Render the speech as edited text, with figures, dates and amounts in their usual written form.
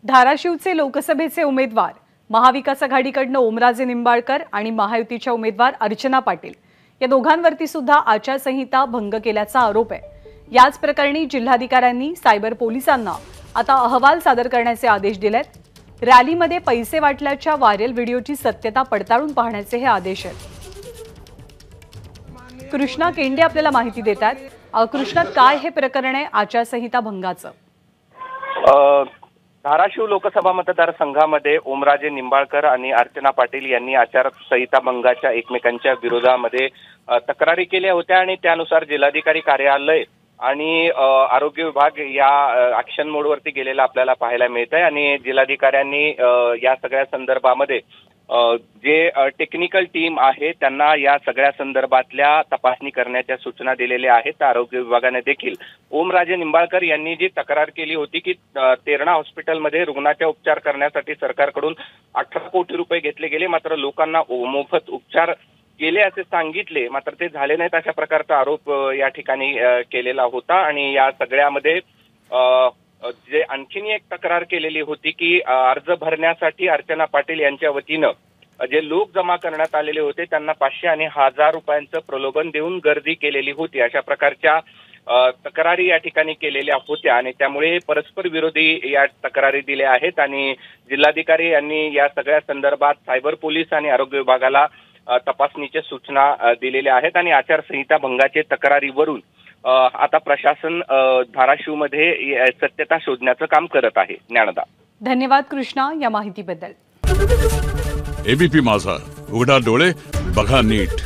धाराशिवचे लोकसभेचे उमेदवार महाविकास आघाडीकडून ओमराजे निंबाळकर आणि महायुतीच्या उमेदवार अर्चना पाटील या दोघांवरती सुद्धा आचारसंहिता भंग केल्याचा आरोप आहे। याच प्रकरणी जिल्हाधिकाऱ्यांनी सायबर पोलिसांना आता अहवाल सादर करण्याचे आदेश दिलेत। रॅलीमध्ये पैसे वाटल्याच्या व्हायरल व्हिडिओची सत्यता पडताळून पाहण्याचे हे आदेश आहेत। कृष्णा केंडे आपल्याला माहिती देतात। कृष्णा, काय हे प्रकरण आहे आचारसंहिता भंगाचं? धाराशिव लोकसभा मतदारसंघामध्ये ओमराजे निंबाळकर आणि अर्चना पाटील यांनी आचारसंहिता भंगाच्या एकमेकांच्या विरोधामध्ये तक्रारी केल्या होत्या आणि त्यानुसार जिल्हाधिकारी कार्यालय आणि आरोग्य विभाग या ऍक्शन मोडवरती गेलेला आपल्याला पाहायला मिळत आहे। आणि जिल्हाधिकाऱ्यांनी या सगळ्या संदर्भामध्ये जे टेक्निकल टीम आहे त्यांना या सगळ्या संदर्भातल्या तपासणी करण्याच्या सूचना दिलेल्या आहेत। आरोग्य विभागाने देखील ओमराजे निंबाळकर यांनी जी तक्रार केली होती की तेरणा हॉस्पिटलमध्ये रुग्णाच्या उपचार करण्यासाठी सरकारकडून 18 कोटी रुपये घेतले गेले, मात्र लोकांना मोफत उपचार केले असे सांगितले, मात्र ते झाले नाहीत, अशा प्रकारचा आरोप या ठिकाणी केलेला होता। आणि या सगळ्यामध्ये जे आणखीन एक तक्रार केलेली होती की अर्ज भरण्यासाठी अर्चना पाटील यांच्या वतीनं जे लोक जमा करण्यात आलेले होते त्यांना 500 आणि 1000 रुपयांचं प्रलोभन देऊन गर्दी केलेली होती, अशा प्रकारच्या तक्रारी या ठिकाणी केलेल्या होत्या। आणि त्यामुळे परस्पर विरोधी या तक्रारी दिल्या आहेत आणि जिल्हाधिकारी यांनी या सगळ्या संदर्भात सायबर पोलीस आणि आरोग्य विभागाला तपासणीच्या सूचना दिलेल्या आहेत। आणि आचारसंहिता भंगाचे तक्रारीवरून आता प्रशासन धाराशिवमध्ये सत्यता शोधण्याचं काम करत आहे। ज्ञानदा, धन्यवाद कृष्णा या माहितीबद्दल। एबीपी माझा, उघडा डोळे बघा नीट।